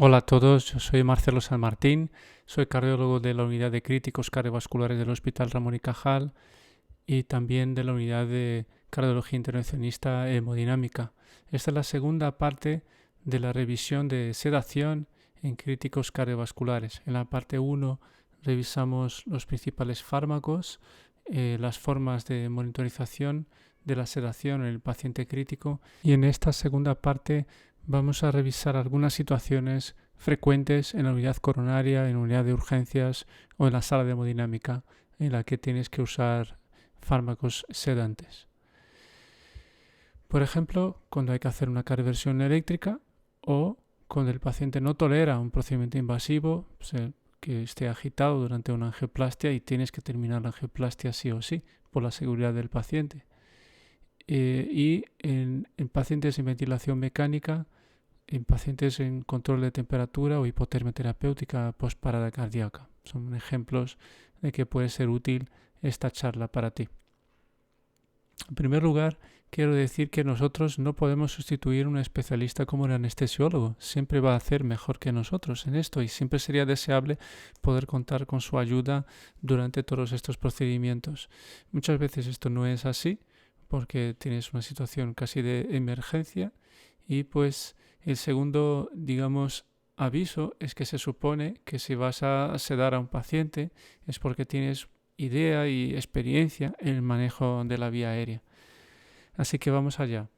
Hola a todos, yo soy Marcelo San Martín, soy cardiólogo de la unidad de críticos cardiovasculares del Hospital Ramón y Cajal y también de la unidad de cardiología intervencionista hemodinámica. Esta es la segunda parte de la revisión de sedación en críticos cardiovasculares. En la parte 1 revisamos los principales fármacos, las formas de monitorización de la sedación en el paciente crítico, y en esta segunda parte vamos a revisar algunas situaciones frecuentes en la unidad coronaria, en la unidad de urgencias o en la sala de hemodinámica en la que tienes que usar fármacos sedantes. Por ejemplo, cuando hay que hacer una cardioversión eléctrica o cuando el paciente no tolera un procedimiento invasivo, que esté agitado durante una angioplastia y tienes que terminar la angioplastia sí o sí por la seguridad del paciente. Y en pacientes en ventilación mecánica, en pacientes en control de temperatura o hipotermia terapéutica postparada cardíaca. Son ejemplos de que puede ser útil esta charla para ti. En primer lugar, quiero decir que nosotros no podemos sustituir a un especialista como el anestesiólogo. Siempre va a hacer mejor que nosotros en esto y siempre sería deseable poder contar con su ayuda durante todos estos procedimientos. Muchas veces esto no es así porque tienes una situación casi de emergencia y pues el segundo, aviso es que se supone que si vas a sedar a un paciente es porque tienes idea y experiencia en el manejo de la vía aérea. Así que vamos allá.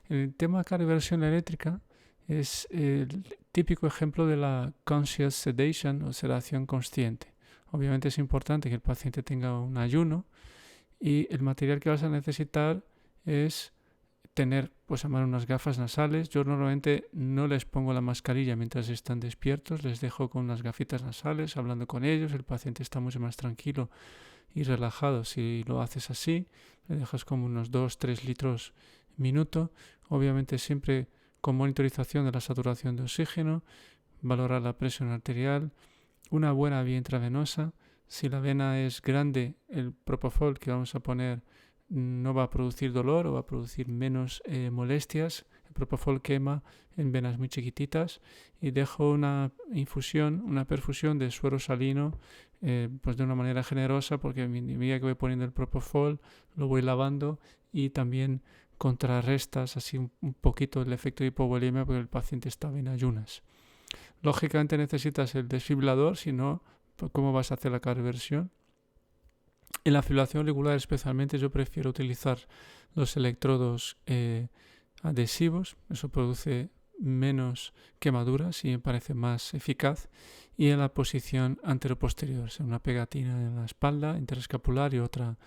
El tema de cardioversión eléctrica es el típico ejemplo de la conscious sedation o sedación consciente. Obviamente es importante que el paciente tenga un ayuno y el material que vas a necesitar es tener pues a mano unas gafas nasales. Yo normalmente no les pongo la mascarilla mientras están despiertos, les dejo con unas gafitas nasales hablando con ellos. El paciente está mucho más tranquilo y relajado si lo haces así. Le dejas como unos 2-3 litros minuto. Obviamente siempre con monitorización de la saturación de oxígeno, valorar la presión arterial, una buena vía intravenosa. Si la vena es grande, el propofol que vamos a poner no va a producir dolor o va a producir menos molestias. El propofol quema en venas muy chiquititas y dejo una infusión, una perfusión de suero salino pues de una manera generosa porque a medida que voy poniendo el propofol lo voy lavando y también contrarrestas así un poquito el efecto de hipovolemia porque el paciente estaba en ayunas. Lógicamente necesitas el desfibrilador, si no, ¿cómo vas a hacer la cardioversión? En la fibrilación auricular especialmente yo prefiero utilizar los electrodos adhesivos, eso produce menos quemaduras y me parece más eficaz, y en la posición anteroposterior, una pegatina en la espalda interescapular y otra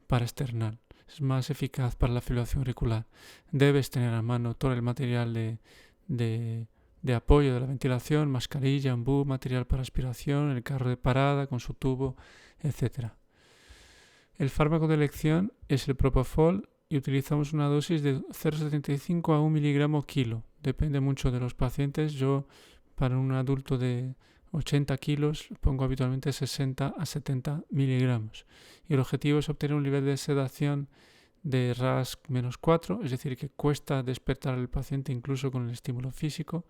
paraesternal. Es más eficaz para la fibrilación auricular. Debes tener a mano todo el material de apoyo de la ventilación, mascarilla, embú, material para aspiración, el carro de parada con su tubo, etc. El fármaco de elección es el propofol y utilizamos una dosis de 0,75 a 1 miligramo kilo. Depende mucho de los pacientes. Yo para un adulto de 80 kilos pongo habitualmente 60 a 70 miligramos. Y el objetivo es obtener un nivel de sedación de RASC-4, es decir, que cuesta despertar al paciente incluso con el estímulo físico.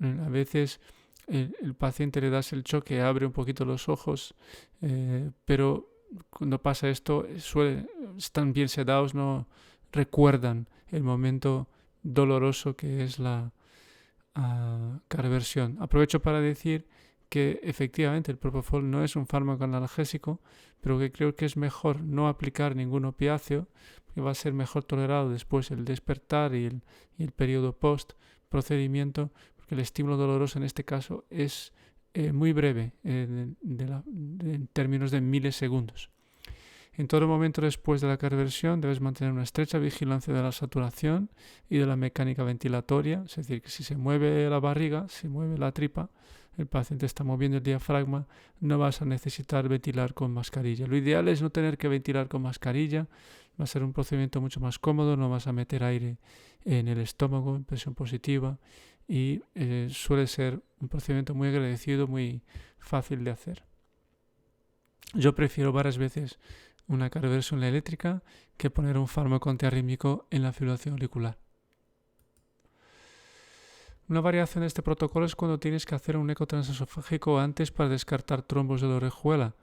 A veces el paciente le das el choque, abre un poquito los ojos, pero cuando pasa esto están bien sedados, no recuerdan el momento doloroso que es la cardioversión. Aprovecho para decir que efectivamente el propofol no es un fármaco analgésico, pero que creo que es mejor no aplicar ningún opiáceo, porque va a ser mejor tolerado después el despertar y el periodo post procedimiento, porque el estímulo doloroso en este caso es muy breve en términos de milisegundos. En todo momento después de la cardioversión debes mantener una estrecha vigilancia de la saturación y de la mecánica ventilatoria, es decir, que si se mueve la barriga, si mueve la tripa, el paciente está moviendo el diafragma, no vas a necesitar ventilar con mascarilla. Lo ideal es no tener que ventilar con mascarilla, va a ser un procedimiento mucho más cómodo, no vas a meter aire en el estómago, en presión positiva, y suele ser un procedimiento muy agradecido, muy fácil de hacer. Yo prefiero varias veces una cardioversión eléctrica que poner un fármaco antiarrítmico en la fibrilación auricular. Una variación de este protocolo es cuando tienes que hacer un eco transesofágico antes para descartar trombos de la orejuela.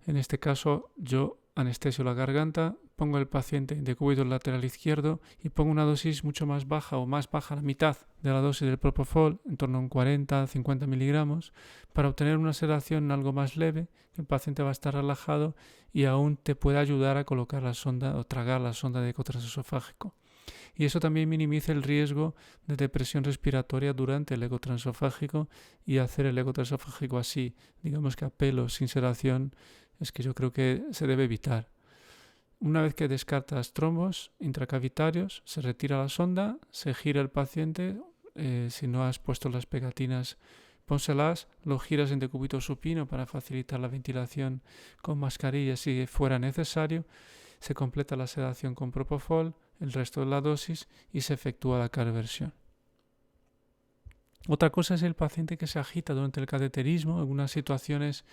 En este caso, yo anestesio la garganta, pongo al paciente en decúbito lateral izquierdo y pongo una dosis mucho más baja o más baja, la mitad de la dosis del propofol, en torno a un 40-50 miligramos, para obtener una sedación algo más leve. El paciente va a estar relajado y aún te puede ayudar a colocar la sonda o tragar la sonda de eco transesofágico. Y eso también minimiza el riesgo de depresión respiratoria durante el eco transesofágico, y hacer el eco transesofágico así, digamos que a pelo, sin sedación, es que yo creo que se debe evitar. Una vez que descartas trombos intracavitarios, se retira la sonda, se gira el paciente. Si no has puesto las pegatinas, pónselas, lo giras en decúbito supino para facilitar la ventilación con mascarilla si fuera necesario. Se completa la sedación con propofol, el resto de la dosis, y se efectúa la carversión. Otra cosa es el paciente que se agita durante el cateterismo. En algunas situaciones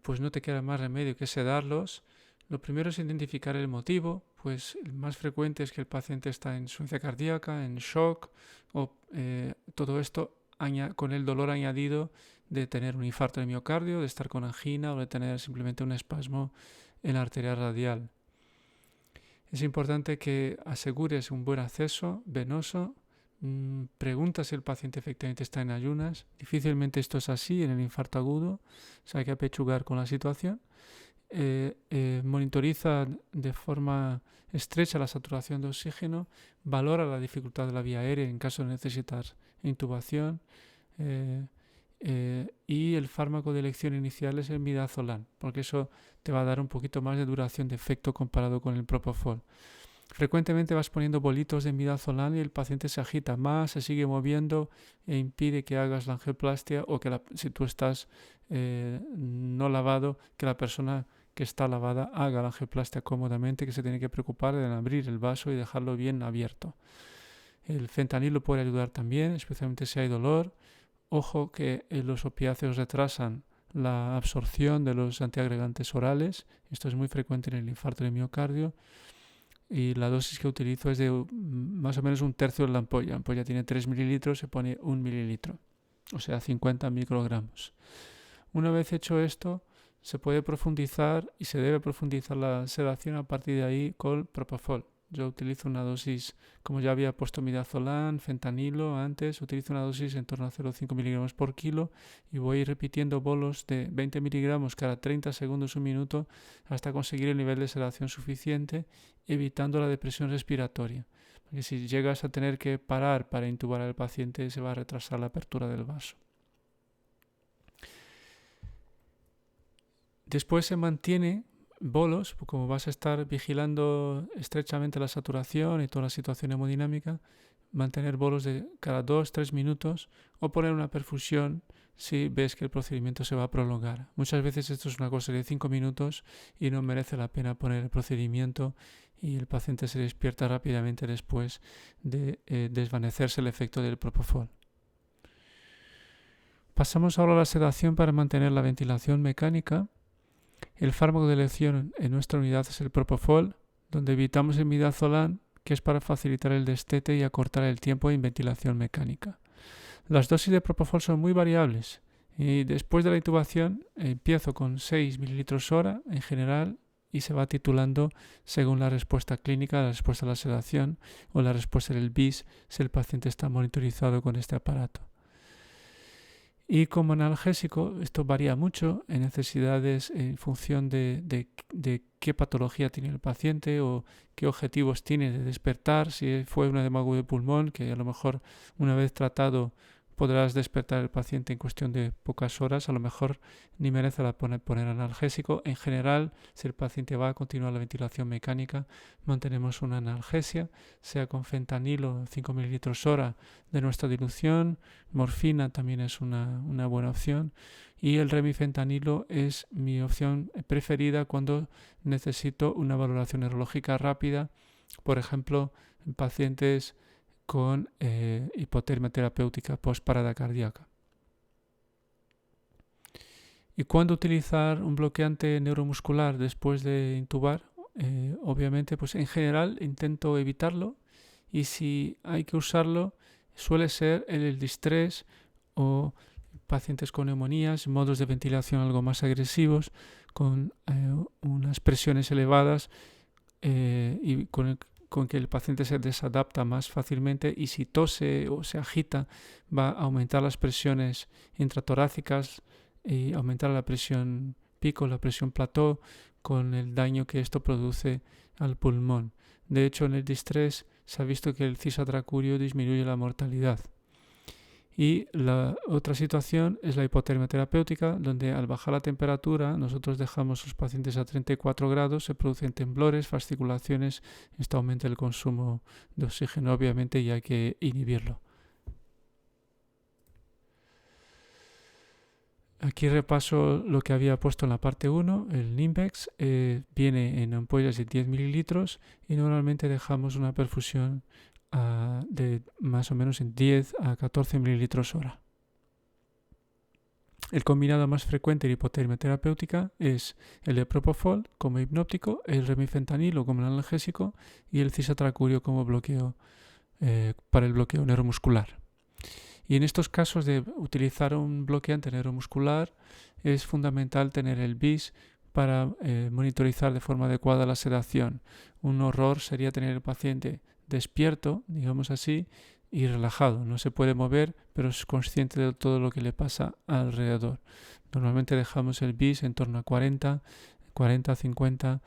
pues no te queda más remedio que sedarlos. Lo primero es identificar el motivo, pues el más frecuente es que el paciente está en insuficiencia cardíaca, en shock, o todo esto con el dolor añadido de tener un infarto de miocardio, de estar con angina o de tener simplemente un espasmo en la arteria radial. Es importante que asegures un buen acceso venoso. Pregunta si el paciente efectivamente está en ayunas. Difícilmente esto es así en el infarto agudo, o sea, hay que apechugar con la situación. Monitoriza de forma estrecha la saturación de oxígeno, valora la dificultad de la vía aérea en caso de necesitar intubación, y el fármaco de elección inicial es el midazolam, porque eso te va a dar un poquito más de duración de efecto comparado con el propofol. Frecuentemente vas poniendo bolitos de midazolam y el paciente se agita más, se sigue moviendo e impide que hagas la angioplastia, o que si tú estás no lavado, que la persona que está lavada haga la angioplastia cómodamente, que se tiene que preocupar de abrir el vaso y dejarlo bien abierto. El fentanilo puede ayudar también, especialmente si hay dolor. Ojo que los opiáceos retrasan la absorción de los antiagregantes orales. Esto es muy frecuente en el infarto de miocardio. Y la dosis que utilizo es de más o menos un tercio de la ampolla. La ampolla tiene 3 mililitros, se pone 1 mililitro, o sea 50 microgramos. Una vez hecho esto, se puede profundizar y se debe profundizar la sedación a partir de ahí con propofol. Yo utilizo una dosis, como ya había puesto midazolam, fentanilo antes, utilizo una dosis en torno a 0,5 miligramos por kilo, y voy repitiendo bolos de 20 miligramos cada 30 segundos, un minuto, hasta conseguir el nivel de sedación suficiente, evitando la depresión respiratoria. Porque si llegas a tener que parar para intubar al paciente, se va a retrasar la apertura del vaso. Después se mantiene bolos, como vas a estar vigilando estrechamente la saturación y toda la situación hemodinámica, mantener bolos de cada 2-3 minutos, o poner una perfusión si ves que el procedimiento se va a prolongar. Muchas veces esto es una cosa de 5 minutos y no merece la pena poner el procedimiento, y el paciente se despierta rápidamente después de desvanecerse el efecto del propofol. Pasamos ahora a la sedación para mantener la ventilación mecánica. El fármaco de elección en nuestra unidad es el propofol, donde evitamos el midazolam, que es para facilitar el destete y acortar el tiempo en ventilación mecánica. Las dosis de propofol son muy variables, y después de la intubación empiezo con 6 mililitros hora en general, y se va titulando según la respuesta clínica, la respuesta a la sedación o la respuesta del BIS, si el paciente está monitorizado con este aparato. Y como analgésico, esto varía mucho en necesidades en función de qué patología tiene el paciente o qué objetivos tiene de despertar. Si fue un edema agudo de pulmón, que a lo mejor una vez tratado podrás despertar al paciente en cuestión de pocas horas, a lo mejor ni merece la pena poner analgésico. En general, si el paciente va a continuar la ventilación mecánica, mantenemos una analgesia, sea con fentanilo 5 mililitros hora de nuestra dilución. Morfina también es una buena opción, y el remifentanilo es mi opción preferida cuando necesito una valoración neurológica rápida, por ejemplo en pacientes con hipotermia terapéutica postparada cardíaca. ¿Y cuándo utilizar un bloqueante neuromuscular después de intubar? Obviamente, pues en general intento evitarlo, y si hay que usarlo, suele ser el distrés o pacientes con neumonías, modos de ventilación algo más agresivos, con unas presiones elevadas y con que el paciente se desadapta más fácilmente, y si tose o se agita va a aumentar las presiones intratorácicas y aumentar la presión pico, la presión plató, con el daño que esto produce al pulmón. De hecho, en el distrés se ha visto que el cisatracurio disminuye la mortalidad. Y la otra situación es la hipotermia terapéutica, donde al bajar la temperatura nosotros dejamos a los pacientes a 34 grados, se producen temblores, fasciculaciones, esto aumenta el consumo de oxígeno obviamente y hay que inhibirlo. Aquí repaso lo que había puesto en la parte 1, el Nimbex viene en ampollas de 10 mililitros y normalmente dejamos una perfusión de más o menos en 10 a 14 mililitros hora. El combinado más frecuente de hipotermia terapéutica es el de propofol como hipnóptico, el remifentanilo como analgésico y el cisatracurio como bloqueo para el bloqueo neuromuscular. Y en estos casos de utilizar un bloqueante neuromuscular es fundamental tener el BIS para monitorizar de forma adecuada la sedación. Un horror sería tener el paciente despierto, digamos así, y relajado. No se puede mover, pero es consciente de todo lo que le pasa alrededor. Normalmente dejamos el BIS en torno a 40, 50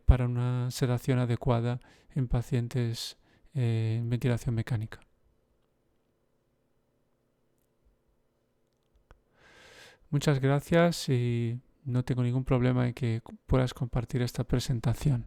para una sedación adecuada en pacientes en ventilación mecánica. Muchas gracias y no tengo ningún problema en que puedas compartir esta presentación.